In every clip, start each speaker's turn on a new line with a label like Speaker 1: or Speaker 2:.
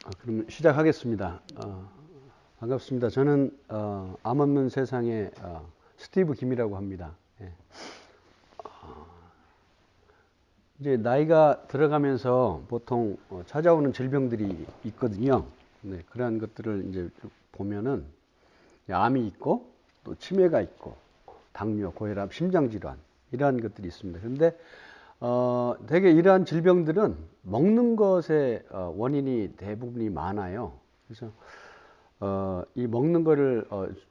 Speaker 1: 그럼 시작하겠습니다. 반갑습니다. 저는 암 없는 세상의 스티브 김이라고 합니다. 예. 이제 나이가 들어가면서 보통 찾아오는 질병들이 있거든요. 네, 그러한 것들을 이제 보면은 암이 있고 또 치매가 있고 당뇨, 고혈압, 심장질환 이러한 것들이 있습니다. 그런데 대개 이러한 질병들은 먹는 것의 원인이 대부분이 많아요. 그래서 이 먹는 거를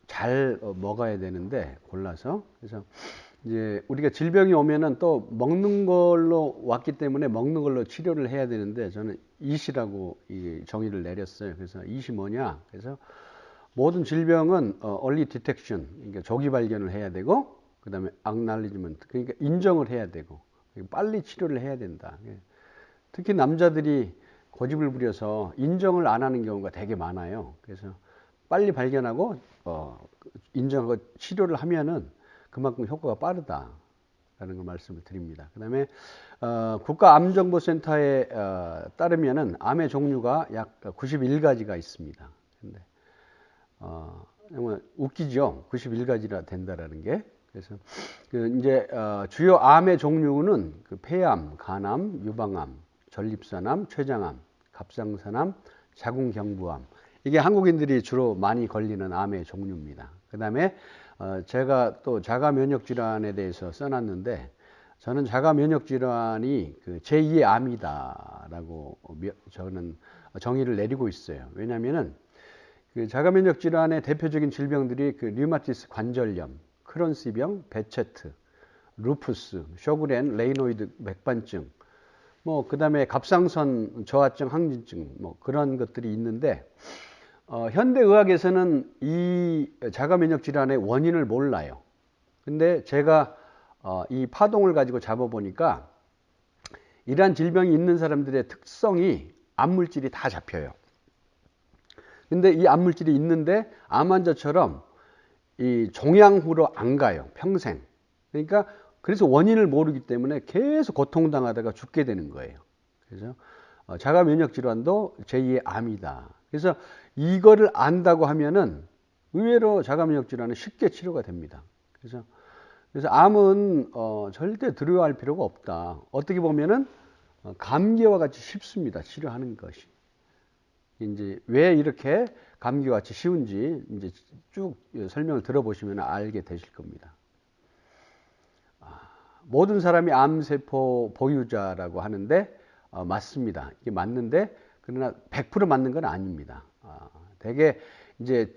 Speaker 1: 잘 먹어야 되는데 골라서. 그래서 이제 우리가 질병이 오면은 또 먹는 걸로 왔기 때문에 먹는 걸로 치료를 해야 되는데, 저는 이시라고 이 정의를 내렸어요. 그래서 이시 뭐냐? 그래서 모든 질병은 early detection, 그러니까 조기 발견을 해야 되고, 그 다음에 acknowledgement, 그러니까 인정을 해야 되고, 빨리 치료를 해야 된다. 특히 남자들이 고집을 부려서 인정을 안 하는 경우가 되게 많아요. 그래서 빨리 발견하고 인정하고 치료를 하면은 그만큼 효과가 빠르다라는 걸 말씀을 드립니다. 그 다음에 국가암정보센터에 따르면은 암의 종류가 약 91가지가 있습니다. 근데 정말 웃기죠. 91가지나 된다라는 게. 그래서 이제 주요 암의 종류는 폐암, 간암, 유방암, 전립선암, 췌장암, 갑상선암, 자궁경부암. 이게 한국인들이 주로 많이 걸리는 암의 종류입니다. 그 다음에 제가 또 자가면역질환에 대해서 써놨는데, 저는 자가면역질환이 제2의 암이다라고 저는 정의를 내리고 있어요. 왜냐하면은 자가면역질환의 대표적인 질병들이 류마티스 관절염, 크론스병, 베체트, 루푸스, 쇼그렌, 레이노이드 맥반증, 그 다음에 갑상선 저하증, 항진증, 그런 것들이 있는데, 현대의학에서는 이 자가면역질환의 원인을 몰라요. 근데 제가 이 파동을 가지고 잡아보니까 이러한 질병이 있는 사람들의 특성이 암물질이 다 잡혀요. 근데 이 암물질이 있는데 암 환자처럼 이 종양후로 안 가요. 평생. 그러니까 그래서 원인을 모르기 때문에 계속 고통당하다가 죽게 되는 거예요. 그래서 자가면역질환도 제2의 암이다. 그래서 이거를 안다고 하면은 의외로 자가면역질환은 쉽게 치료가 됩니다. 그래서 암은 절대 두려워할 필요가 없다. 어떻게 보면은 감기와 같이 쉽습니다. 치료하는 것이. 이제 왜 이렇게 감기와 같이 쉬운지 이제 쭉 설명을 들어보시면 알게 되실 겁니다. 모든 사람이 암세포 보유자라고 하는데 맞습니다. 이게 맞는데, 그러나 100% 맞는 건 아닙니다. 되게 이제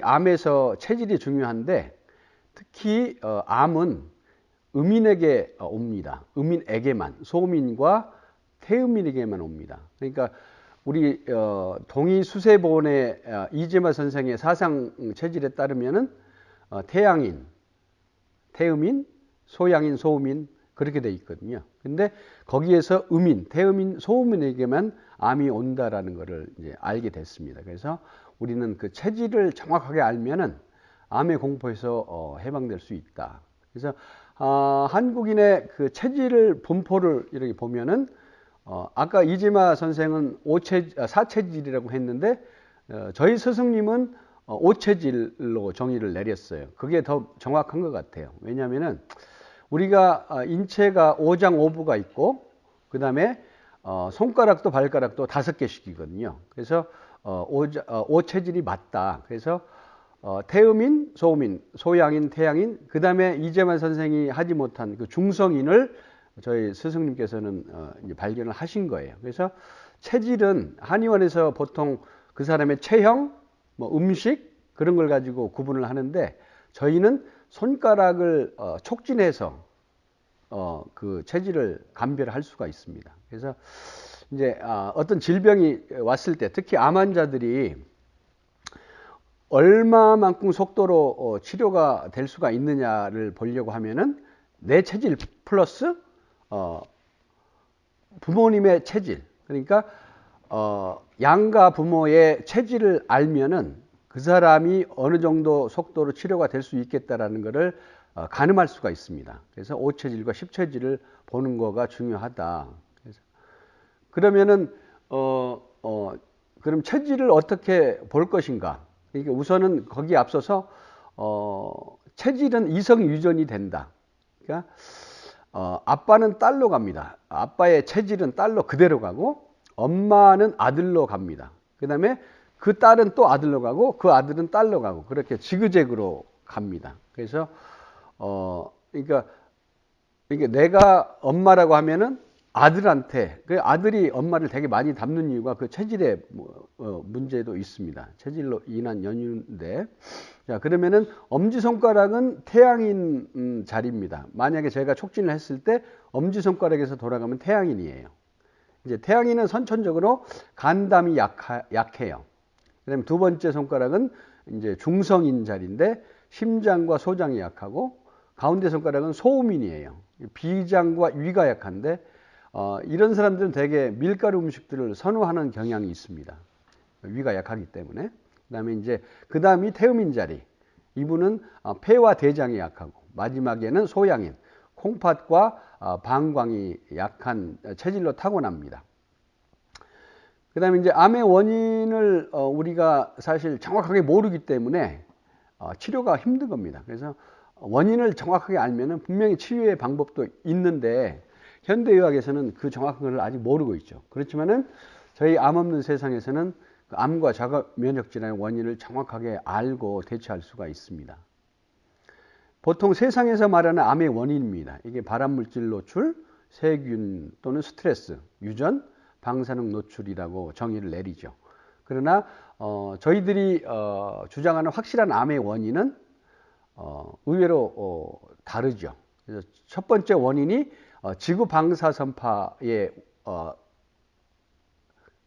Speaker 1: 암에서 체질이 중요한데, 특히 암은 음인에게 옵니다. 음인에게만, 소음인과 태음인에게만 옵니다. 그러니까 우리 동의수세본의 이재마 선생의 사상 체질에 따르면은 태양인, 태음인, 소양인, 소음인 그렇게 돼 있거든요. 근데 거기에서 음인, 태음인, 소음인에게만 암이 온다라는 것을 이제 알게 됐습니다. 그래서 우리는 그 체질을 정확하게 알면은 암의 공포에서 해방될 수 있다. 그래서 한국인의 그 체질을 분포를 이렇게 보면은 아까 이재마 선생은 4체질이라고 했는데 저희 스승님은 5체질로 정의를 내렸어요. 그게 더 정확한 것 같아요. 왜냐하면은 우리가 인체가 5장 5부가 있고, 그 다음에 손가락도 발가락도 5개씩이거든요. 그래서 5체질이 맞다. 그래서 태음인, 소음인, 소양인, 태양인, 그 다음에 이재만 선생이 하지 못한 그 중성인을 저희 스승님께서는 이제 발견을 하신 거예요. 그래서 체질은 한의원에서 보통 그 사람의 체형, 음식 그런 걸 가지고 구분을 하는데, 저희는 손가락을 촉진해서 그 체질을 감별할 수가 있습니다. 그래서 이제 어떤 질병이 왔을 때, 특히 암 환자들이 얼마만큼 속도로 치료가 될 수가 있느냐를 보려고 하면은 내 체질 플러스 부모님의 체질, 그러니까 양가 부모의 체질을 알면은 그 사람이 어느 정도 속도로 치료가 될 수 있겠다라는 것을 가늠할 수가 있습니다. 그래서 5체질과 10체질을 보는 거가 중요하다. 그러면은 그럼 체질을 어떻게 볼 것인가? 그러니까 우선은 거기에 앞서서 체질은 이성 유전이 된다. 그러니까 아빠는 딸로 갑니다. 아빠의 체질은 딸로 그대로 가고 엄마는 아들로 갑니다. 그 다음에 그 딸은 또 아들로 가고 그 아들은 딸로 가고 그렇게 지그재그로 갑니다. 그래서 그러니까 내가 엄마라고 하면은 아들한테 그 아들이 엄마를 되게 많이 닮는 이유가 그 체질의 문제도 있습니다. 체질로 인한 연유인데 자 그러면은 엄지손가락은 태양인 자리입니다. 만약에 제가 촉진을 했을 때 엄지손가락에서 돌아가면 태양인이에요. 이제 태양인은 선천적으로 간담이 약해요. 그다음에 두 번째 손가락은 이제 중성인 자리인데 심장과 소장이 약하고 가운데 손가락은 소음인이에요. 비장과 위가 약한데 이런 사람들은 대개 밀가루 음식들을 선호하는 경향이 있습니다. 위가 약하기 때문에. 그다음에 이제 그다음이 태음인 자리. 이분은 폐와 대장이 약하고 마지막에는 소양인, 콩팥과 방광이 약한 체질로 타고납니다. 그다음에 이제 암의 원인을 우리가 사실 정확하게 모르기 때문에 치료가 힘든 겁니다. 그래서 원인을 정확하게 알면은 분명히 치료의 방법도 있는데 현대의학에서는 그 정확한 걸 아직 모르고 있죠. 그렇지만은 저희 암 없는 세상에서는 그 암과 자가 면역 질환의 원인을 정확하게 알고 대처할 수가 있습니다. 보통 세상에서 말하는 암의 원인입니다. 이게 발암물질 노출, 세균 또는 스트레스, 유전, 방사능 노출이라고 정의를 내리죠. 그러나 저희들이 주장하는 확실한 암의 원인은 의외로 다르죠. 그래서 첫 번째 원인이 지구 방사선파의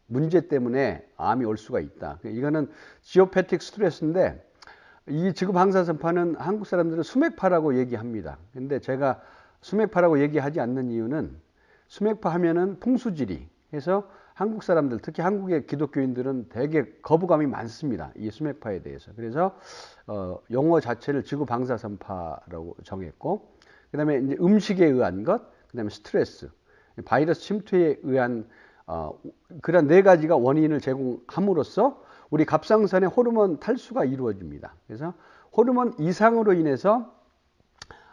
Speaker 1: 문제 때문에 암이 올 수가 있다. 이거는 지오패틱 스트레스인데 이 지구 방사선파는 한국 사람들은 수맥파라고 얘기합니다. 근데 제가 수맥파라고 얘기하지 않는 이유는 수맥파 하면은 풍수지리 해서 한국 사람들 특히 한국의 기독교인들은 되게 거부감이 많습니다. 이 수맥파에 대해서. 그래서 용어 자체를 지구 방사선파라고 정했고 그다음에 이제 음식에 의한 것, 그다음에 스트레스, 바이러스 침투에 의한 그런 네 가지가 원인을 제공함으로써 우리 갑상선의 호르몬 탈수가 이루어집니다. 그래서 호르몬 이상으로 인해서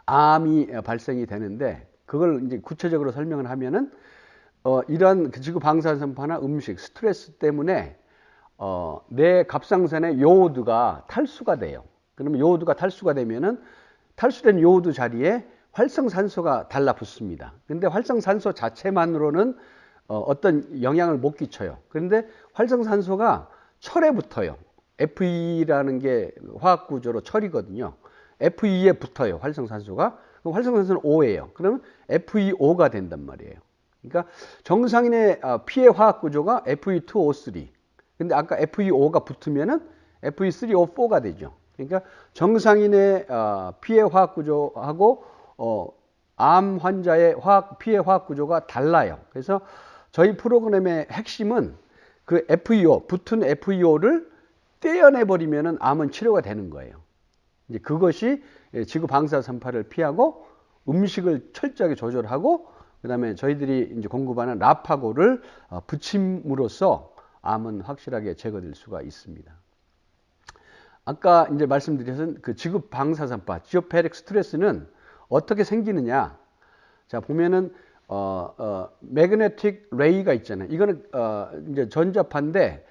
Speaker 1: 암이 발생이 되는데 그걸 이제 구체적으로 설명을 하면은 이러한 지구 방사선파나 음식, 스트레스 때문에 내 갑상선의 요오드가 탈수가 돼요. 그러면 요오드가 탈수가 되면은 탈수된 요오드 자리에 활성산소가 달라붙습니다. 그런데 활성산소 자체만으로는 어떤 영향을 못 끼쳐요. 그런데 활성산소가 철에 붙어요. Fe라는 게 화학구조로 철이거든요. Fe에 붙어요. 활성산소가. 그럼 활성산소는 O예요. 그러면 FeO가 된단 말이에요. 그러니까 정상인의 피의 화학구조가 Fe2O3. 근데 아까 FeO가 붙으면은 Fe3O4가 되죠. 그러니까 정상인의 피의 화학구조하고 암 환자의 피의 화학구조가 달라요. 그래서 저희 프로그램의 핵심은 그 FeO, 붙은 FeO를 떼어내버리면은 암은 치료가 되는 거예요. 이제 그것이 지구 방사선파를 피하고 음식을 철저하게 조절하고 그다음에 저희들이 이제 공급하는 라파고를 붙임으로써 암은 확실하게 제거될 수가 있습니다. 아까 이제 말씀드린 그 지구 방사선파, 지오페릭 스트레스는 어떻게 생기느냐? 자 보면은 매그네틱 레이가 있잖아요. 이거는 이제 전자파인데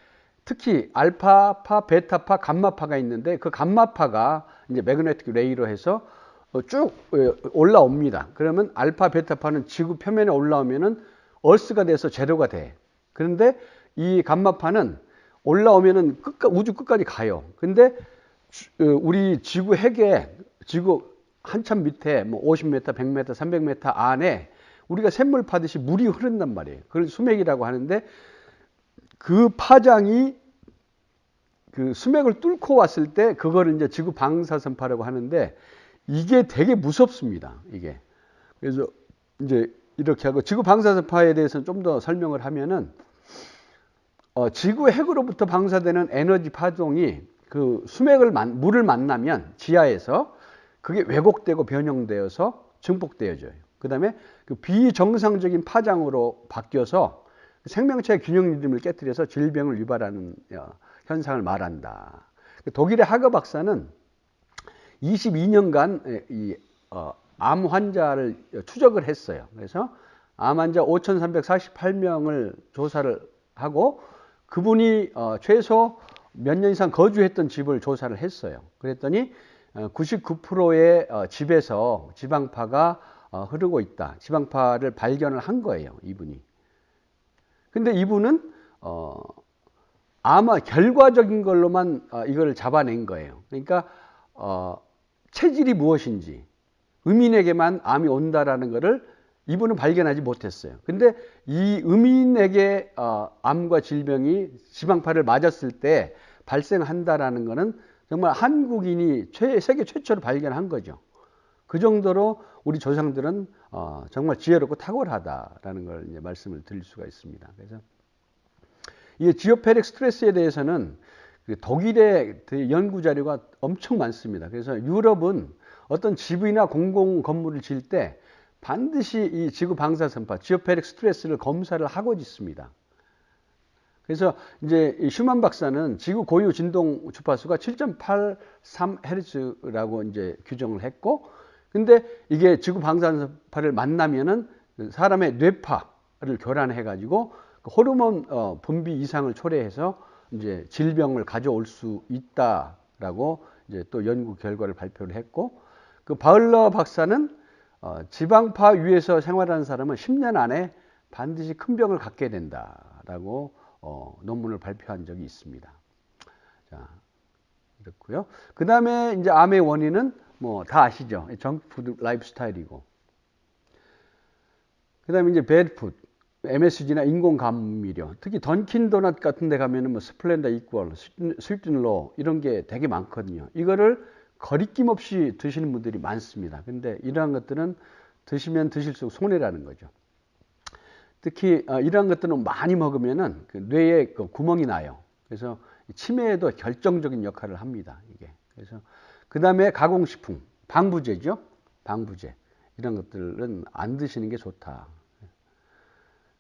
Speaker 1: 특히 알파파, 베타파, 감마파가 있는데 그 감마파가 이제 매그네틱 레이로 해서 쭉 올라옵니다. 그러면 알파, 베타파는 지구 표면에 올라오면은 얼스가 돼서 제로가 돼. 그런데 이 감마파는 올라오면은 우주 끝까지 가요. 근데 우리 지구 핵에 지구 한참 밑에 뭐 50m, 100m, 300m 안에 우리가 샘물 파듯이 물이 흐른단 말이에요. 그걸 수맥이라고 하는데 그 파장이 그 수맥을 뚫고 왔을 때 그거를 이제 지구 방사선파라고 하는데 이게 되게 무섭습니다. 이게. 그래서 이제 이렇게 하고 지구 방사선파에 대해서는 좀 더 설명을 하면은 지구 핵으로부터 방사되는 에너지 파동이 그 물을 만나면 지하에서 그게 왜곡되고 변형되어서 증폭되어져요. 그 다음에 그 비정상적인 파장으로 바뀌어서 생명체의 균형 리듬을 깨뜨려서 질병을 유발하는 현상을 말한다. 독일의 하거 박사는 22년간 암 환자를 추적을 했어요. 그래서 암 환자 5,348명을 조사를 하고 그분이 최소 몇 년 이상 거주했던 집을 조사를 했어요. 그랬더니 99%의 집에서 지방파가 흐르고 있다. 지방파를 발견을 한 거예요, 이분이. 근데 이분은 아마 결과적인 걸로만 이걸 잡아낸 거예요. 그러니까 체질이 무엇인지 음인에게만 암이 온다라는 것을 이분은 발견하지 못했어요. 근데 이 음인에게 암과 질병이 지방파를 맞았을 때 발생한다라는 것은 정말 한국인이 세계 최초로 발견한 거죠. 그 정도로 우리 조상들은 정말 지혜롭고 탁월하다라는 걸 이제 말씀을 드릴 수가 있습니다. 그래서 이 지오페릭 스트레스에 대해서는 독일의 연구 자료가 엄청 많습니다. 그래서 유럽은 어떤 집이나 공공 건물을 지을 때 반드시 이 지구 방사선파, 지오페릭 스트레스를 검사를 하고 짓습니다. 그래서 이제 슈만 박사는 지구 고유 진동 주파수가 7.83Hz라고 이제 규정을 했고, 근데 이게 지구 방사선파를 만나면은 사람의 뇌파를 교란해 가지고 호르몬 분비 이상을 초래해서 이제 질병을 가져올 수 있다라고 이제 또 연구 결과를 발표를 했고, 그 바울러 박사는 지방파 위에서 생활하는 사람은 10년 안에 반드시 큰 병을 갖게 된다라고 논문을 발표한 적이 있습니다. 자, 그렇고요. 그 다음에 이제 암의 원인은 뭐 다 아시죠? 정크푸드 라이프 스타일이고. 그 다음에 이제 배드푸드, MSG나 인공 감미료, 특히 던킨 도넛 같은 데 가면은 뭐 스플렌더 이퀄, 스위트로 이런 게 되게 많거든요. 이거를 거리낌 없이 드시는 분들이 많습니다. 근데 이러한 것들은 드시면 드실수록 손해라는 거죠. 특히 이러한 것들은 많이 먹으면은 그 뇌에 그 구멍이 나요. 그래서 치매에도 결정적인 역할을 합니다. 이게. 그래서 그 다음에 가공식품, 방부제죠. 방부제. 이런 것들은 안 드시는 게 좋다.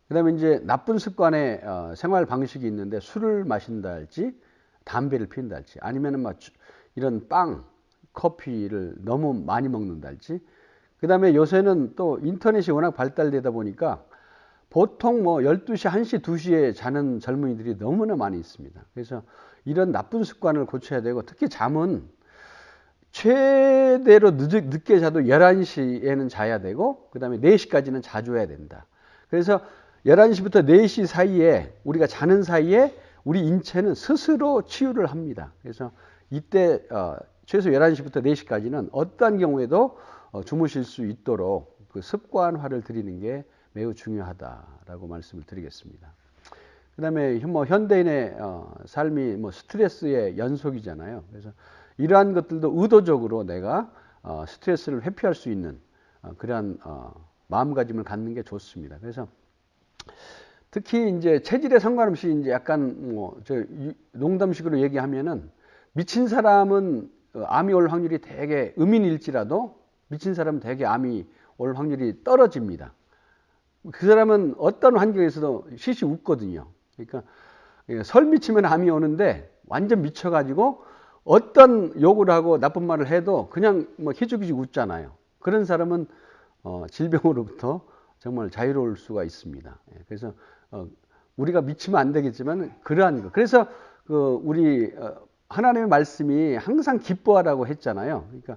Speaker 1: 그 다음에 이제 나쁜 습관의 생활 방식이 있는데 술을 마신다 할지, 담배를 피운다 할지, 아니면은 막 이런 빵, 커피를 너무 많이 먹는다 할지. 그 다음에 요새는 또 인터넷이 워낙 발달되다 보니까 보통 뭐 12시, 1시, 2시에 자는 젊은이들이 너무나 많이 있습니다. 그래서 이런 나쁜 습관을 고쳐야 되고, 특히 잠은 최대로 늦게 자도 11시에는 자야 되고, 그 다음에 4시까지는 자줘야 된다. 그래서 11시부터 4시 사이에, 우리가 자는 사이에 우리 인체는 스스로 치유를 합니다. 그래서 이때 최소 11시부터 4시까지는 어떠한 경우에도 주무실 수 있도록 그 습관화를 드리는 게 매우 중요하다라고 말씀을 드리겠습니다. 그 다음에 뭐 현대인의 삶이 뭐 스트레스의 연속이잖아요. 그래서 이러한 것들도 의도적으로 내가 스트레스를 회피할 수 있는 그러한 마음가짐을 갖는 게 좋습니다. 그래서 특히 이제 체질에 상관없이 이제 약간 뭐 저 농담식으로 얘기하면은 미친 사람은 암이 올 확률이 되게 음인일지라도 미친 사람은 되게 암이 올 확률이 떨어집니다. 그 사람은 어떤 환경에서도 시시 웃거든요. 그러니까 설 미치면 암이 오는데 완전 미쳐가지고 어떤 욕을 하고 나쁜 말을 해도 그냥 뭐 희죽희죽 웃잖아요. 그런 사람은 질병으로부터 정말 자유로울 수가 있습니다. 그래서 우리가 미치면 안 되겠지만 그러한 거. 그래서 우리 하나님의 말씀이 항상 기뻐하라고 했잖아요. 그러니까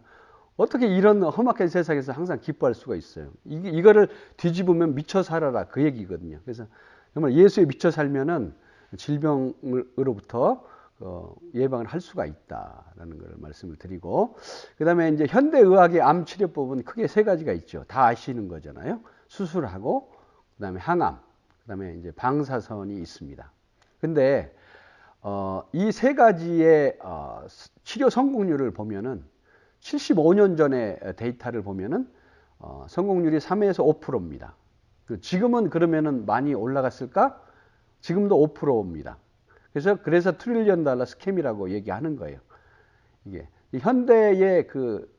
Speaker 1: 어떻게 이런 험악한 세상에서 항상 기뻐할 수가 있어요. 이거를 뒤집으면 미쳐 살아라 그 얘기거든요. 그래서 정말 예수에 미쳐 살면은 질병으로부터 예방을 할 수가 있다라는 걸 말씀을 드리고, 그 다음에 이제 현대의학의 암 치료법은 크게 세 가지가 있죠. 다 아시는 거잖아요. 수술하고, 그 다음에 항암, 그 다음에 이제 방사선이 있습니다. 근데 이 세 가지의 치료 성공률을 보면은 75년 전의 데이터를 보면은 성공률이 3에서 5%입니다. 지금은 그러면은 많이 올라갔을까? 지금도 5%입니다. 그래서 트릴리언 달러 스캠이라고 얘기하는 거예요. 이게 현대의 그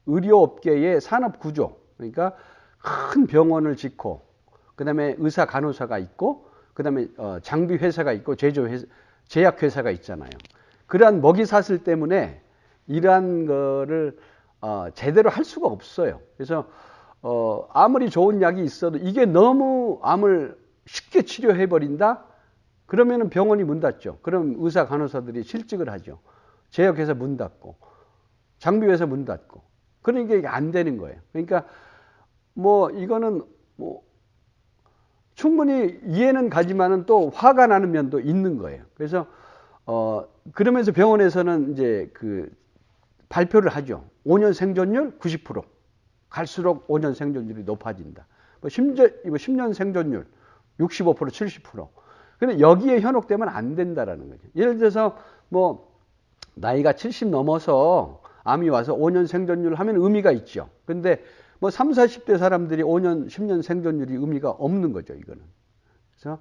Speaker 1: 의료업계의 산업 구조, 그러니까 큰 병원을 짓고, 그 그다음에 의사 간호사가 있고, 그다음에 장비 회사가 있고, 제약 회사가 있잖아요. 그러한 먹이사슬 때문에 이러한 거를 제대로 할 수가 없어요. 그래서 아무리 좋은 약이 있어도 이게 너무 암을 쉽게 치료해 버린다? 그러면은 병원이 문 닫죠. 그럼 의사 간호사들이 실직을 하죠. 제약회사 문 닫고, 장비회사 문 닫고. 그러니까 이게 안 되는 거예요. 그러니까 뭐 이거는 뭐 충분히 이해는 가지만은 또 화가 나는 면도 있는 거예요. 그래서 그러면서 병원에서는 이제 그 발표를 하죠. 5년 생존율 90%. 갈수록 5년 생존율이 높아진다. 뭐 심지어 10년 생존율 65%, 70%. 근데 여기에 현혹되면 안 된다라는 거죠. 예를 들어서 뭐 나이가 70 넘어서 암이 와서 5년 생존율 하면 의미가 있죠. 근데 뭐 3, 40대 사람들이 5년, 10년 생존율이 의미가 없는 거죠, 이거는. 그래서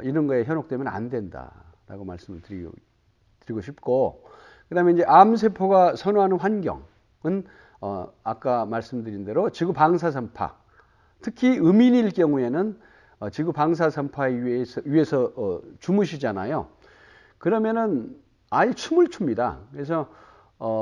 Speaker 1: 이런 거에 현혹되면 안 된다라고 말씀을 드리고 싶고, 그다음에 이제 암세포가 선호하는 환경은 아까 말씀드린 대로 지구 방사선파, 특히 음인일 경우에는 지구 방사선파에 위에서 주무시잖아요. 그러면은 아예 춤을 춥니다. 그래서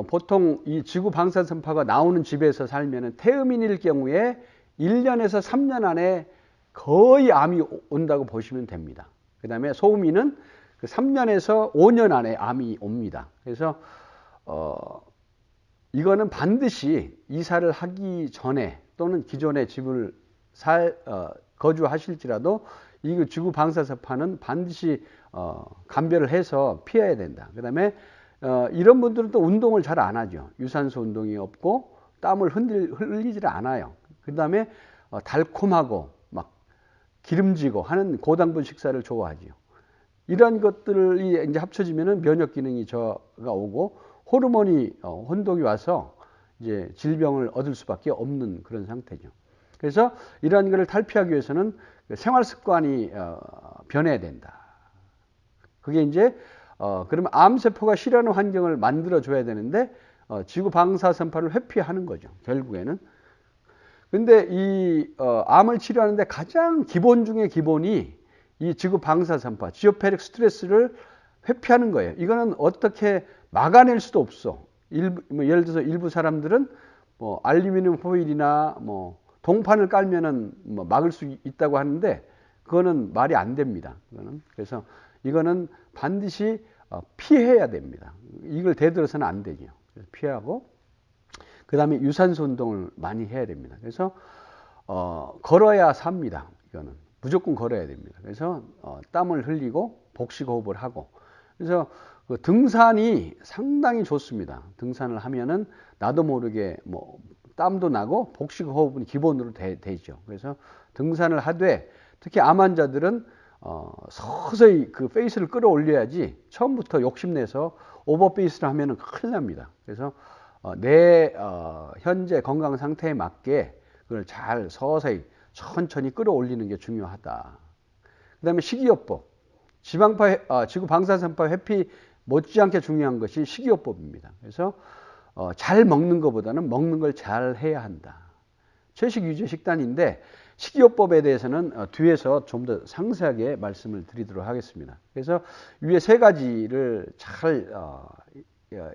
Speaker 1: 보통 이 지구 방사선파가 나오는 집에서 살면은 태음인일 경우에 1년에서 3년 안에 거의 암이 온다고 보시면 됩니다. 그 다음에 소음인은 그 3년에서 5년 안에 암이 옵니다. 그래서 이거는 반드시 이사를 하기 전에 또는 기존의 집을 거주하실지라도 이 지구 방사선파는 반드시 감별을 해서 피해야 된다. 그 다음에 이런 분들은 또 운동을 잘 안 하죠. 유산소 운동이 없고 땀을 흘리질 않아요. 그 다음에 달콤하고 막 기름지고 하는 고당분 식사를 좋아하죠. 이런 것들이 이제 합쳐지면은 면역 기능이 저가 오고 호르몬이 혼동이 와서 이제 질병을 얻을 수밖에 없는 그런 상태죠. 그래서 이러한 것을 탈피하기 위해서는 생활 습관이 변해야 된다. 그게 이제 그러면 암세포가 싫어하는 환경을 만들어 줘야 되는데 지구 방사선파를 회피하는 거죠. 결국에는. 근데 이 암을 치료하는데 가장 기본 중에 기본이 이 지구 방사선파, 지오페릭 스트레스를 회피하는 거예요. 이거는 어떻게 막아낼 수도 없어. 뭐 예를 들어서 일부 사람들은 뭐 알루미늄 포일이나 뭐 동판을 깔면은 뭐 막을 수 있다고 하는데 그거는 말이 안 됩니다. 그래서 이거는 반드시 피해야 됩니다. 이걸 대들어서는 안 되죠. 그래서 피하고 그 다음에 유산소 운동을 많이 해야 됩니다. 그래서 걸어야 삽니다. 이거는 무조건 걸어야 됩니다. 그래서 땀을 흘리고 복식호흡을 하고 그래서 그 등산이 상당히 좋습니다. 등산을 하면은 나도 모르게 뭐 땀도 나고 복식호흡은 기본으로 되죠. 그래서 등산을 하되 특히 암 환자들은 서서히 그 페이스를 끌어올려야지 처음부터 욕심내서 오버페이스를 하면은 큰일 납니다. 그래서 내 현재 건강 상태에 맞게 그걸 잘 서서히 천천히 끌어올리는 게 중요하다. 그 다음에 식이요법. 지구 방사선파 회피 못지않게 중요한 것이 식이요법입니다. 그래서 잘 먹는 것보다는 먹는 걸 잘 해야 한다. 채식 위주 식단인데 식이요법에 대해서는 뒤에서 좀 더 상세하게 말씀을 드리도록 하겠습니다. 그래서 위에 세 가지를 잘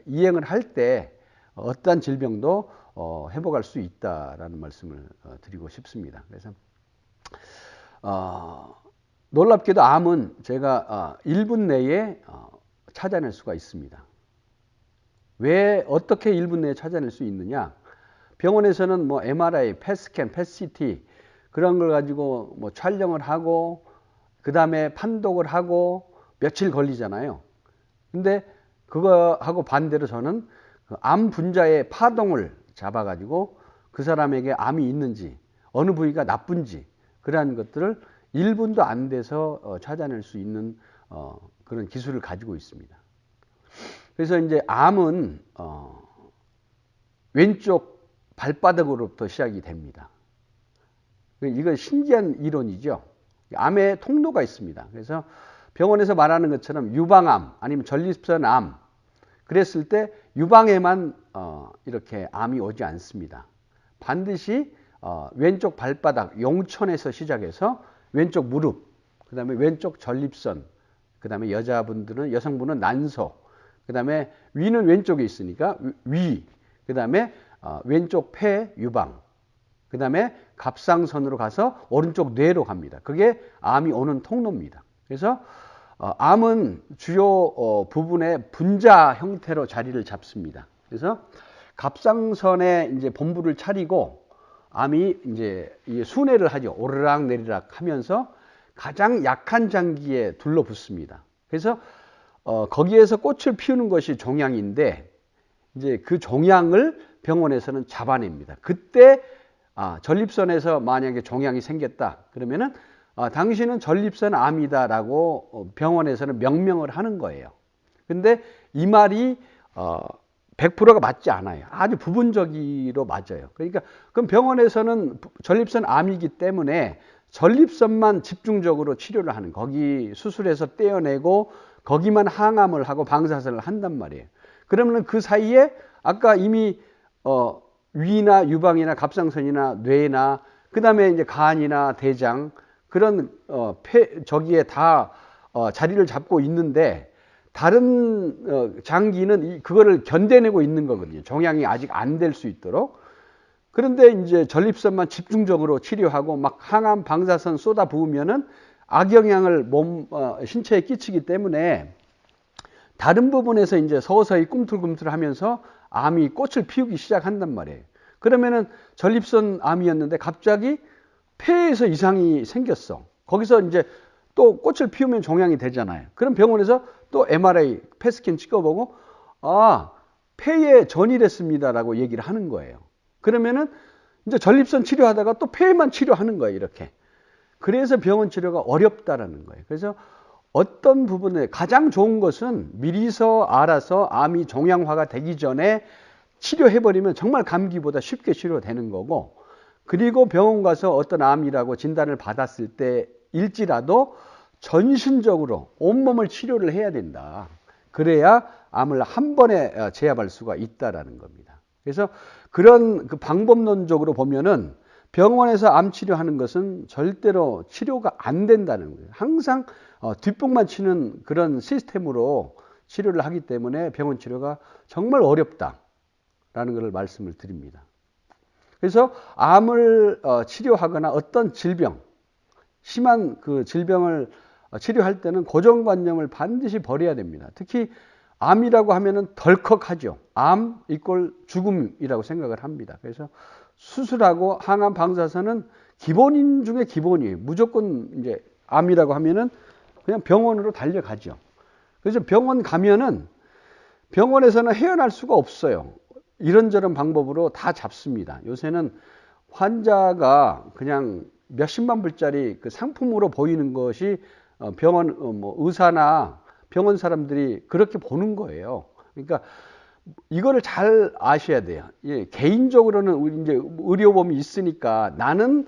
Speaker 1: 이행을 할 때 어떠한 질병도 회복할 수 있다라는 말씀을 드리고 싶습니다. 그래서 놀랍게도 암은 제가 1분 내에 찾아낼 수가 있습니다. 왜 어떻게 1분 내에 찾아낼 수 있느냐? 병원에서는 뭐 MRI, 펫스캔, 펫CT 그런 걸 가지고 뭐 촬영을 하고 그 다음에 판독을 하고 며칠 걸리잖아요. 근데 그거하고 반대로 저는 그 암 분자의 파동을 잡아가지고 그 사람에게 암이 있는지 어느 부위가 나쁜지 그러한 것들을 1분도 안 돼서 찾아낼 수 있는 그런 기술을 가지고 있습니다. 그래서 이제 암은 왼쪽 발바닥으로부터 시작이 됩니다. 이건 신기한 이론이죠. 암의 통로가 있습니다. 그래서 병원에서 말하는 것처럼 유방암 아니면 전립선암 그랬을 때 유방에만 이렇게 암이 오지 않습니다. 반드시 왼쪽 발바닥 용천에서 시작해서 왼쪽 무릎, 그 다음에 왼쪽 전립선, 그 다음에 여성분은 난소, 그 다음에 위는 왼쪽에 있으니까 위, 그 다음에 왼쪽 폐 유방, 그 다음에 갑상선으로 가서 오른쪽 뇌로 갑니다. 그게 암이 오는 통로입니다. 그래서 암은 주요 부분의 분자 형태로 자리를 잡습니다. 그래서 갑상선에 이제 본부를 차리고 암이 이제 순회를 하죠. 오르락 내리락 하면서 가장 약한 장기에 둘러붙습니다. 그래서 거기에서 꽃을 피우는 것이 종양인데 이제 그 종양을 병원에서는 잡아냅니다. 그때 전립선에서 만약에 종양이 생겼다 그러면은 당신은 전립선 암이다라고 병원에서는 명명을 하는 거예요. 근데 이 말이 100%가 맞지 않아요. 아주 부분적으로 맞아요. 그러니까 그럼 병원에서는 전립선 암이기 때문에 전립선만 집중적으로 치료를 하는, 거기 수술해서 떼어내고 거기만 항암을 하고 방사선을 한단 말이에요. 그러면 그 사이에 아까 이미 위나 유방이나 갑상선이나 뇌나 그 다음에 이제 간이나 대장 그런 저기에 다 자리를 잡고 있는데 다른 장기는 그거를 견뎌내고 있는 거거든요. 종양이 아직 안 될 수 있도록. 그런데 이제 전립선만 집중적으로 치료하고 막 항암 방사선 쏟아 부으면은 악영향을 신체에 끼치기 때문에 다른 부분에서 이제 서서히 꿈틀꿈틀하면서 암이 꽃을 피우기 시작한단 말이에요. 그러면은 전립선 암이었는데 갑자기 폐에서 이상이 생겼어. 거기서 이제 또 꽃을 피우면 종양이 되잖아요. 그럼 병원에서 또 MRI, 펫스캔 찍어보고 폐에 전이됐습니다라고 얘기를 하는 거예요. 그러면은 이제 전립선 치료하다가 또 폐만 치료하는 거예요, 이렇게. 그래서 병원 치료가 어렵다라는 거예요. 그래서 어떤 부분에 가장 좋은 것은 미리서 알아서 암이 종양화가 되기 전에 치료해버리면 정말 감기보다 쉽게 치료되는 거고, 그리고 병원 가서 어떤 암이라고 진단을 받았을 때일지라도 전신적으로 온몸을 치료를 해야 된다. 그래야 암을 한 번에 제압할 수가 있다라는 겁니다. 그래서 그런 방법론적으로 보면은 병원에서 암 치료하는 것은 절대로 치료가 안 된다는 거예요. 항상 뒷북만 치는 그런 시스템으로 치료를 하기 때문에 병원 치료가 정말 어렵다라는 것을 말씀을 드립니다. 그래서 암을 치료하거나 어떤 질병, 심한 그 질병을 치료할 때는 고정관념을 반드시 버려야 됩니다. 특히 암이라고 하면은 덜컥하죠. 암 이꼴 죽음이라고 생각을 합니다. 그래서 수술하고 항암 방사선은 기본인 중에 기본이에요. 무조건 이제 암이라고 하면은 그냥 병원으로 달려가죠. 그래서 병원 가면은 병원에서는 헤어날 수가 없어요. 이런저런 방법으로 다 잡습니다. 요새는 환자가 그냥 몇십만 불짜리 그 상품으로 보이는 것이 병원 의사나 병원 사람들이 그렇게 보는 거예요. 그러니까 이거를 잘 아셔야 돼요. 예, 개인적으로는 이제 의료보험이 있으니까 나는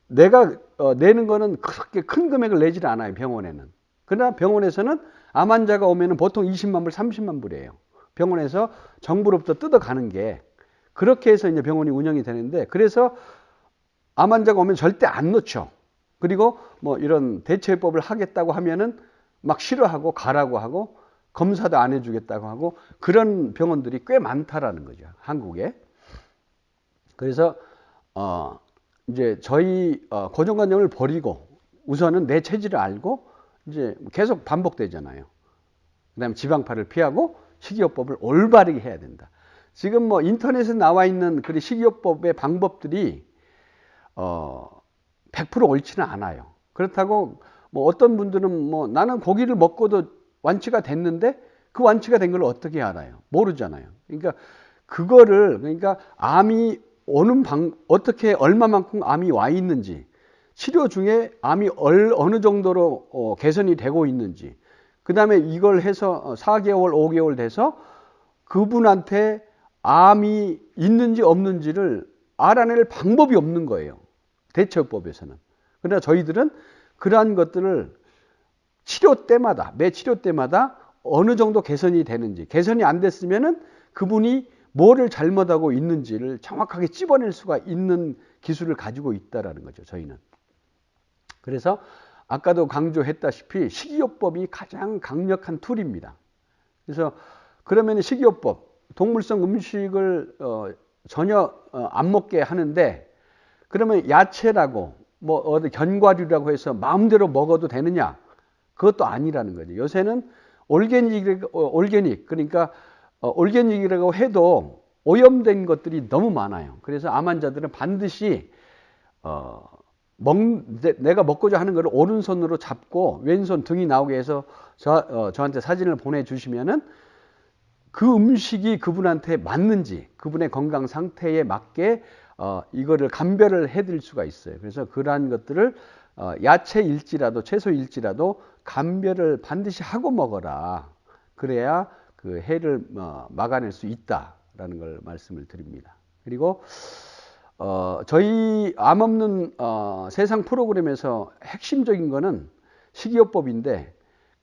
Speaker 1: 내가 내는 거는 그렇게 큰 금액을 내질 않아요, 병원에는. 그러나 병원에서는 암 환자가 오면은 보통 20만 불, 30만 불이에요. 병원에서 정부로부터 뜯어가는 게. 그렇게 해서 이제 병원이 운영이 되는데, 그래서 암 환자가 오면 절대 안 놓죠. 그리고 뭐 이런 대처법을 하겠다고 하면은 막 싫어하고 가라고 하고 검사도 안 해주겠다고 하고 그런 병원들이 꽤 많다라는 거죠, 한국에. 그래서 이제 저희 고정관념을 버리고 우선은 내 체질을 알고 이제 계속 반복되잖아요. 그다음에 지방파를 피하고 식이요법을 올바르게 해야 된다. 지금 뭐 인터넷에 나와 있는 그 식이요법의 방법들이 100% 옳지는 않아요. 그렇다고 뭐 어떤 분들은 뭐 나는 고기를 먹고도 완치가 됐는데 그 완치가 된 걸 어떻게 알아요? 모르잖아요. 그러니까 그러니까 암이 오는 어떻게 얼마만큼 암이 와 있는지, 치료 중에 암이 어느 정도로 개선이 되고 있는지, 그 다음에 이걸 해서 4개월, 5개월 돼서 그분한테 암이 있는지 없는지를 알아낼 방법이 없는 거예요, 대처법에서는. 그러나 저희들은 그러한 것들을 매 치료 때마다 어느 정도 개선이 되는지, 개선이 안 됐으면은 그분이 뭐를 잘못하고 있는지를 정확하게 찝어낼 수가 있는 기술을 가지고 있다라는 거죠, 저희는. 그래서 아까도 강조했다시피 식이요법이 가장 강력한 툴입니다. 그래서 그러면 식이요법, 동물성 음식을 전혀 안 먹게 하는데, 그러면 야채라고 뭐 어디 견과류라고 해서 마음대로 먹어도 되느냐? 그것도 아니라는 거죠. 요새는 올게닉 그러니까 올게닉이라고 해도 오염된 것들이 너무 많아요. 그래서 암 환자들은 반드시 내가 먹고자 하는 것을 오른손으로 잡고 왼손 등이 나오게 해서 저한테 사진을 보내주시면은 그 음식이 그분한테 맞는지, 그분의 건강 상태에 맞게 이거를 감별을 해드릴 수가 있어요. 그래서 그러한 것들을 야채일지라도 채소일지라도 감별을 반드시 하고 먹어라. 그래야 그 해를 막아낼 수 있다라는 걸 말씀을 드립니다. 그리고 저희 암 없는 세상 프로그램에서 핵심적인 거는 식이요법인데,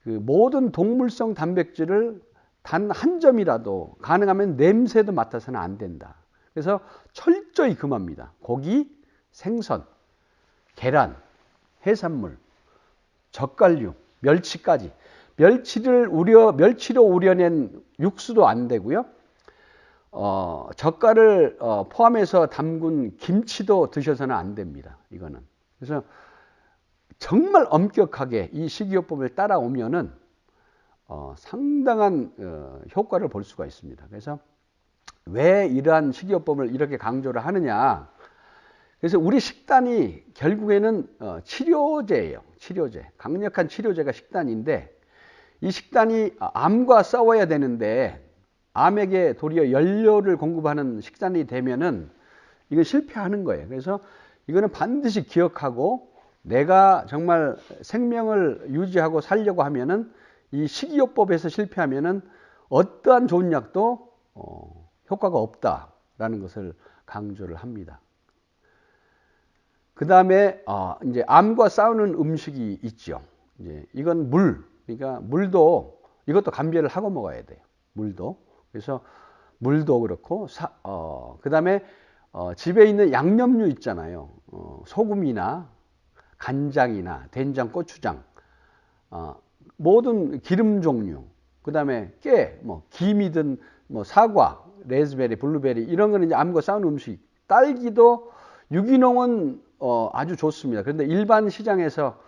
Speaker 1: 그 모든 동물성 단백질을 단 한 점이라도 가능하면 냄새도 맡아서는 안 된다. 그래서 철저히 금합니다. 고기, 생선, 계란, 해산물, 젓갈류, 멸치까지. 멸치로 우려낸 육수도 안 되고요. 젓갈을 포함해서 담근 김치도 드셔서는 안 됩니다. 이거는. 그래서 정말 엄격하게 이 식이요법을 따라오면은 상당한 효과를 볼 수가 있습니다. 그래서 왜 이러한 식이요법을 이렇게 강조를 하느냐? 그래서 우리 식단이 결국에는 치료제예요. 치료제. 강력한 치료제가 식단인데, 이 식단이 암과 싸워야 되는데 암에게 도리어 연료를 공급하는 식단이 되면은 이건 실패하는 거예요. 그래서 이거는 반드시 기억하고, 내가 정말 생명을 유지하고 살려고 하면은 이 식이요법에서 실패하면은 어떠한 좋은 약도 효과가 없다라는 것을 강조를 합니다. 그 다음에 이제 암과 싸우는 음식이 있죠. 이제 이건 그러니까 물도 이것도 감별을 하고 먹어야 돼요. 물도. 그래서 물도 그렇고 그 다음에 집에 있는 양념류 있잖아요. 소금이나 간장이나 된장, 고추장, 모든 기름 종류, 그 다음에 김이든 사과, 레즈베리, 블루베리, 이런 거는 이제 암과 싸우는 음식. 딸기도 유기농은 아주 좋습니다. 그런데 일반 시장에서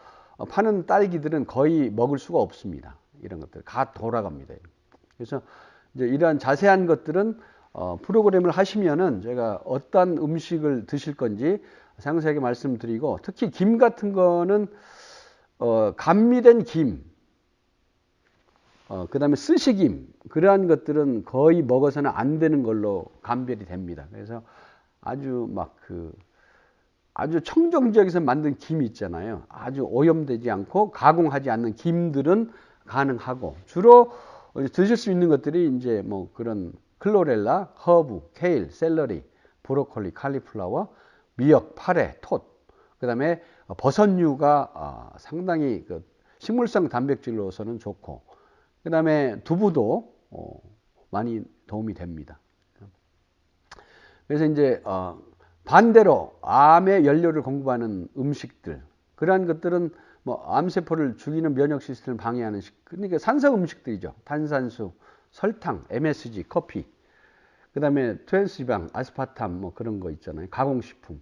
Speaker 1: 파는 딸기들은 거의 먹을 수가 없습니다. 이런 것들 다 돌아갑니다. 그래서 이제 이러한 자세한 것들은 프로그램을 하시면은 제가 어떤 음식을 드실 건지 상세하게 말씀드리고, 특히 김 같은 거는 감미된 김, 그 다음에 스시김, 그러한 것들은 거의 먹어서는 안 되는 걸로 감별이 됩니다. 그래서 아주 청정 지역에서 만든 김이 있잖아요. 아주 오염되지 않고 가공하지 않는 김들은 가능하고, 주로 드실 수 있는 것들이 이제 뭐 그런 클로렐라, 허브, 케일, 샐러리, 브로콜리, 칼리플라워, 미역, 파래, 톳, 그 다음에 버섯류가 상당히 그 식물성 단백질로서는 좋고, 그 다음에 두부도 많이 도움이 됩니다. 그래서 이제 반대로 암의 연료를 공급하는 음식들, 그러한 것들은 뭐 암세포를 죽이는 면역 시스템을 방해하는 그러니까 산성 음식들이죠. 탄산수, 설탕, MSG, 커피, 그 다음에 트랜스지방, 아스파탐 뭐 그런 거 있잖아요. 가공식품.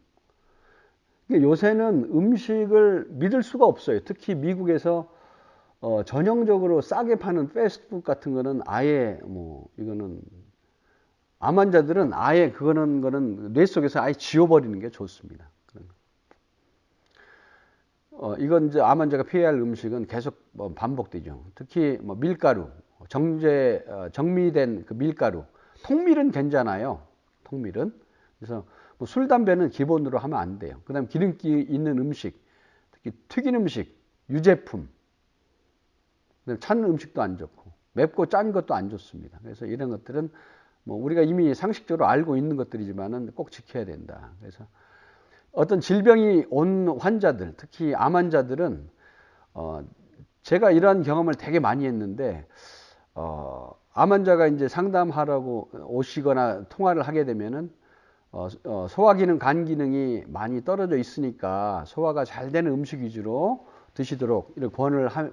Speaker 1: 요새는 음식을 믿을 수가 없어요. 특히 미국에서 전형적으로 싸게 파는 패스트푸드 같은 거는 아예 이거는 암 환자들은 아예 거는 뇌 속에서 아예 지워버리는 게 좋습니다. 이건 이제 암 환자가 피해야 할 음식은 계속 반복되죠. 특히 밀가루, 정미된 그 밀가루, 통밀은 괜찮아요. 통밀은. 그래서 술, 담배는 기본으로 하면 안 돼요. 그 다음 기름기 있는 음식, 특히 튀긴 음식, 유제품, 찬 음식도 안 좋고, 맵고 짠 것도 안 좋습니다. 그래서 이런 것들은 우리가 이미 상식적으로 알고 있는 것들이지만은 꼭 지켜야 된다. 그래서 어떤 질병이 온 환자들, 특히 암 환자들은 제가 이러한 경험을 되게 많이 했는데, 암 환자가 이제 상담하라고 오시거나 통화를 하게 되면은 소화 기능, 간 기능이 많이 떨어져 있으니까 소화가 잘 되는 음식 위주로 드시도록 이렇게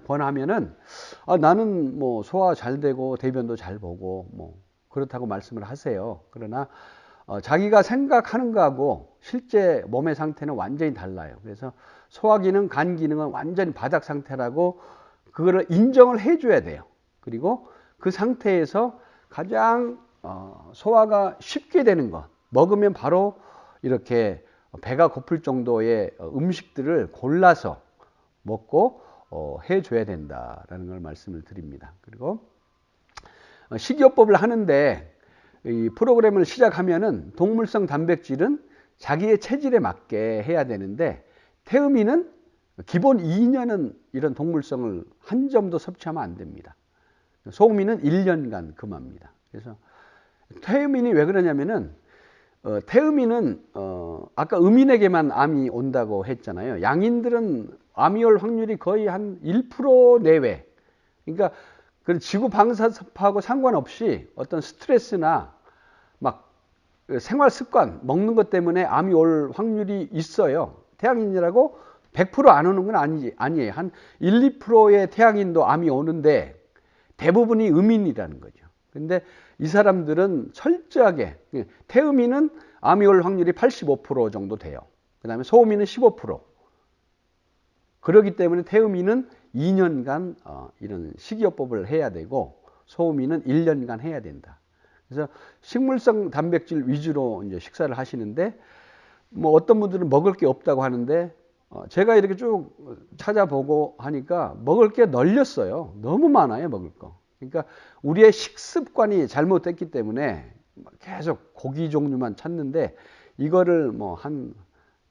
Speaker 1: 권하면은 나는 뭐 소화 잘 되고 대변도 잘 보고 뭐 그렇다고 말씀을 하세요. 그러나 자기가 생각하는 거하고 실제 몸의 상태는 완전히 달라요. 그래서 소화 기능, 간 기능은 완전히 바닥 상태라고 그거를 인정을 해줘야 돼요. 그리고 그 상태에서 가장 소화가 쉽게 되는 것, 먹으면 바로 이렇게 배가 고플 정도의 음식들을 골라서 먹고 해줘야 된다라는 걸 말씀을 드립니다. 그리고 식이요법을 하는데 이 프로그램을 시작하면은 동물성 단백질은 자기의 체질에 맞게 해야 되는데 태음인은 기본 2년은 이런 동물성을 한 점도 섭취하면 안 됩니다. 소음인은 1년간 금합니다. 그래서 태음인이 왜 그러냐면은 태음인은 아까 음인에게만 암이 온다고 했잖아요. 양인들은 암이 올 확률이 거의 한 1% 내외. 그러니까 그 지구 방사선하고 상관없이 어떤 스트레스나 막 생활 습관, 먹는 것 때문에 암이 올 확률이 있어요. 태양인이라고 100%안 오는 건 아니에요. 한 1, 2%의 태양인도 암이 오는데 대부분이 음인이라는 거죠. 근데 이 사람들은 철저하게 태음인은 암이 올 확률이 85% 정도 돼요. 그 다음에 소음인은 15%. 그렇기 때문에 태음인은 2년간 이런 식이요법을 해야 되고 소음인은 1년간 해야 된다. 그래서 식물성 단백질 위주로 이제 식사를 하시는데 뭐 어떤 분들은 먹을 게 없다고 하는데 제가 이렇게 쭉 찾아보고 하니까 먹을 게 널렸어요. 너무 많아요, 먹을 거. 그러니까 우리의 식습관이 잘못됐기 때문에 계속 고기 종류만 찾는데 이거를 뭐 한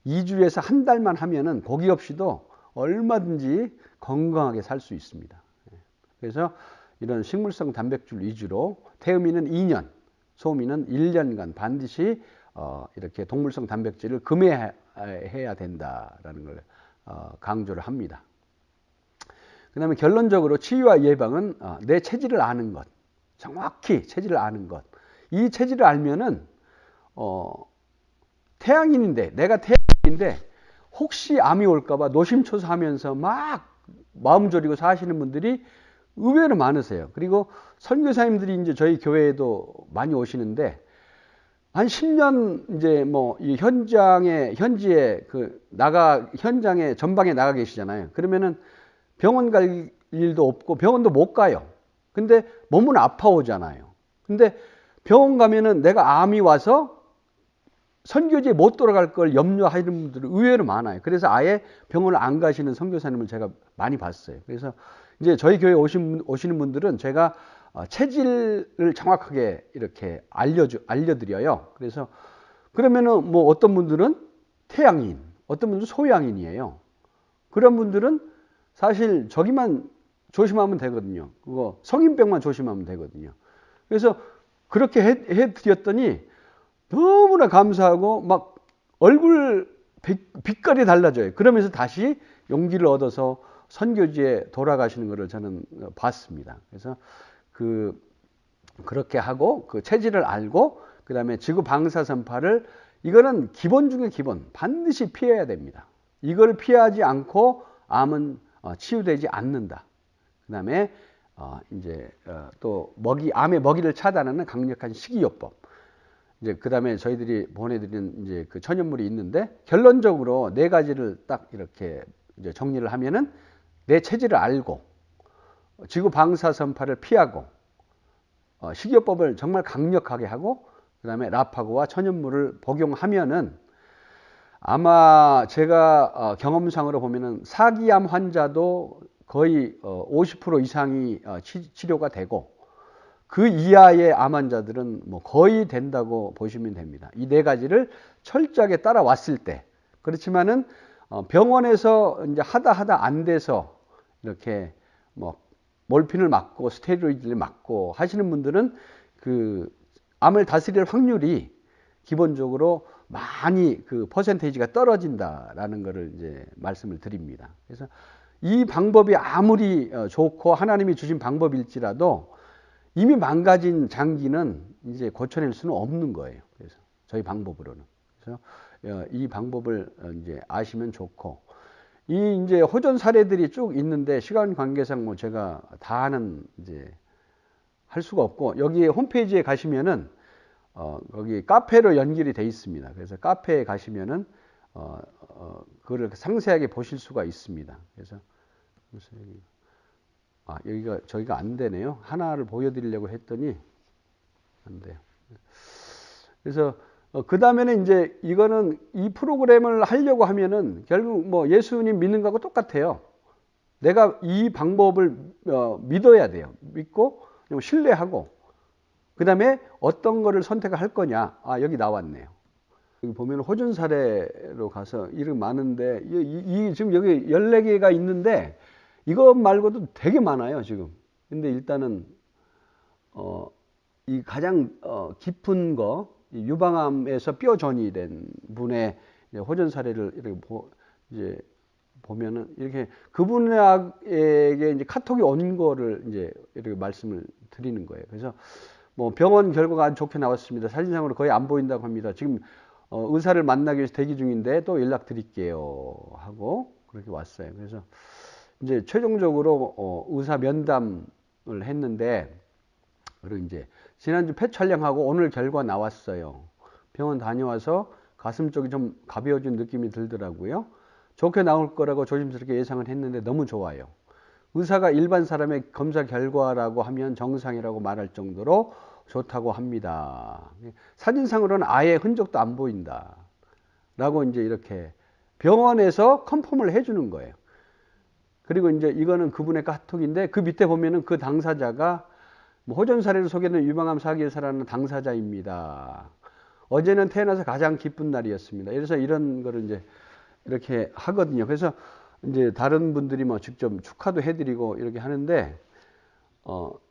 Speaker 1: 2주에서 한 달만 하면은 고기 없이도 얼마든지 건강하게 살 수 있습니다. 그래서 이런 식물성 단백질 위주로 태음인은 2년, 소음인은 1년간 반드시 이렇게 동물성 단백질을 금해해야 된다라는 걸 강조를 합니다. 그 다음에 결론적으로 치유와 예방은 내 체질을 아는 것, 정확히 체질을 아는 것. 이 체질을 알면은 태양인인데 내가 태양인인데 혹시 암이 올까봐 노심초사하면서 막 마음 졸이고 사시는 분들이 의외로 많으세요. 그리고 선교사님들이 이제 저희 교회에도 많이 오시는데 한 10년 이제 뭐 이 현지에 현장에 전방에 나가 계시잖아요. 그러면은 병원 갈 일도 없고 병원도 못 가요. 근데 몸은 아파오잖아요. 근데 병원 가면은 내가 암이 와서 선교지에 못 돌아갈 걸 염려하는 분들이 의외로 많아요. 그래서 아예 병원을 안 가시는 선교사님을 제가 많이 봤어요. 그래서 이제 저희 교회에 오시는 분들은 제가 체질을 정확하게 이렇게 알려드려요. 그래서 그러면은 뭐 어떤 분들은 태양인, 어떤 분들은 소양인이에요. 그런 분들은 사실 저기만 조심하면 되거든요. 그거 성인병만 조심하면 되거든요. 그래서 그렇게 해드렸더니 너무나 감사하고 막 얼굴 빛깔이 달라져요. 그러면서 다시 용기를 얻어서 선교지에 돌아가시는 것을 저는 봤습니다. 그래서 그렇게 하고 그 체질을 알고 그 다음에 지구 방사선파를 이거는 기본 중에 기본 반드시 피해야 됩니다. 이걸 피하지 않고 암은 치유되지 않는다. 그 다음에 이제 또 암의 먹이를 차단하는 강력한 식이요법. 이제 그 다음에 저희들이 보내드리는 이제 그 천연물이 있는데 결론적으로 4가지를 딱 이렇게 이제 정리를 하면은 내 체질을 알고 지구 방사선파를 피하고 식이요법을 정말 강력하게 하고 그 다음에 라파고와 천연물을 복용하면은 아마 제가 경험상으로 보면은 사기암 환자도 거의 50% 이상이 치료가 되고 그 이하의 암 환자들은 뭐 거의 된다고 보시면 됩니다. 이 4가지를 철저하게 따라왔을 때 그렇지만은 병원에서 이제 하다 안 돼서 이렇게 뭐 몰핀을 맞고 스테로이드를 맞고 하시는 분들은 그 암을 다스릴 확률이 기본적으로 많이 그 퍼센테이지가 떨어진다라는 것을 이제 말씀을 드립니다. 그래서 이 방법이 아무리 좋고 하나님이 주신 방법일지라도 이미 망가진 장기는 이제 고쳐낼 수는 없는 거예요. 그래서 저희 방법으로는. 그래서 이 방법을 이제 아시면 좋고, 이 이제 호전 사례들이 쭉 있는데 시간 관계상 뭐 제가 다는 이제 할 수가 없고, 여기 홈페이지에 가시면은 거기 카페로 연결이 돼 있습니다. 그래서 카페에 가시면은 그거를 상세하게 보실 수가 있습니다. 그래서 여기가 저희가 안 되네요. 하나를 보여드리려고 했더니 안 돼요. 그래서 그 다음에는 이제 이거는 이 프로그램을 하려고 하면은 결국 뭐 예수님 믿는 거하고 똑같아요. 내가 이 방법을 믿어야 돼요. 믿고 신뢰하고, 그 다음에 어떤 거를 선택할 거냐. 여기 나왔네요. 여기 보면 호전 사례로 가서 이름 많은데, 지금 여기 14개가 있는데 이것 말고도 되게 많아요, 지금. 근데 일단은 이 가장 깊은 거, 유방암에서 뼈 전이된 분의 호전 사례를 이렇게 이제 보면은 이렇게 그분에게 이제 카톡이 온 거를 이제 이렇게 말씀을 드리는 거예요. 그래서 뭐 병원 결과가 아주 좋게 나왔습니다. 사진상으로 거의 안 보인다고 합니다. 지금 의사를 만나기 위해서 대기 중인데 또 연락 드릴게요 하고 그렇게 왔어요. 그래서 이제 최종적으로 의사 면담을 했는데, 그리고 이제 지난주 폐 촬영하고 오늘 결과 나왔어요. 병원 다녀와서 가슴 쪽이 좀 가벼워진 느낌이 들더라고요. 좋게 나올 거라고 조심스럽게 예상을 했는데 너무 좋아요. 의사가 일반 사람의 검사 결과라고 하면 정상이라고 말할 정도로 좋다고 합니다. 사진상으로는 아예 흔적도 안 보인다 라고 이제 이렇게 병원에서 컨펌을 해주는 거예요. 그리고 이제 이거는 그분의 카톡인데, 그 밑에 보면은 그 당사자가 호전 사례를 소개하는 유방암 사기를 살아가는 당사자입니다. 어제는 태어나서 가장 기쁜 날이었습니다. 그래서 이런 거를 이제 이렇게 하거든요. 그래서 이제 다른 분들이 뭐 직접 축하도 해드리고 이렇게 하는데,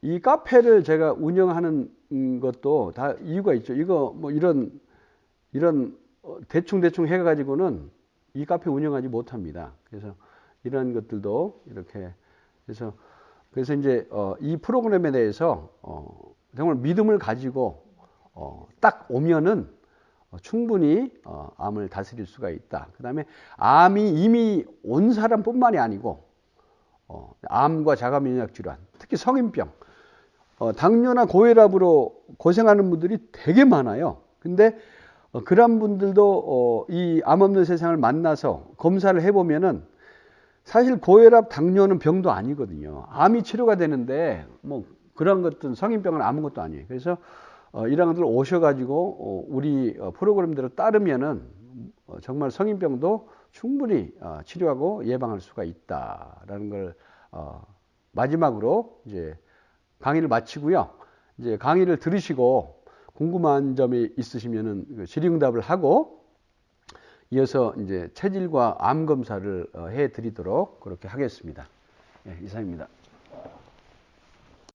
Speaker 1: 이 카페를 제가 운영하는 것도 다 이유가 있죠. 이거 뭐 이런 대충 해가지고는 이 카페 운영하지 못합니다. 그래서 이런 것들도 이렇게 그래서 이제 이 프로그램에 대해서 정말 믿음을 가지고 딱 오면은 충분히 암을 다스릴 수가 있다. 그 다음에 암이 이미 온 사람뿐만이 아니고 암과 자가면역 질환, 특히 성인병, 당뇨나 고혈압으로 고생하는 분들이 되게 많아요. 근데 그런 분들도 이 암 없는 세상을 만나서 검사를 해보면은 사실 고혈압, 당뇨는 병도 아니거든요. 암이 치료가 되는데 뭐 그런 것들은 성인병은 아무것도 아니에요. 그래서 이런 것들 오셔가지고 우리 프로그램대로 따르면은 정말 성인병도 충분히 치료하고 예방할 수가 있다라는 걸 마지막으로 이제 강의를 마치고요. 이제 강의를 들으시고 궁금한 점이 있으시면은 질의응답을 하고 이어서 이제 체질과 암 검사를 해 드리도록 그렇게 하겠습니다. 네, 이상입니다.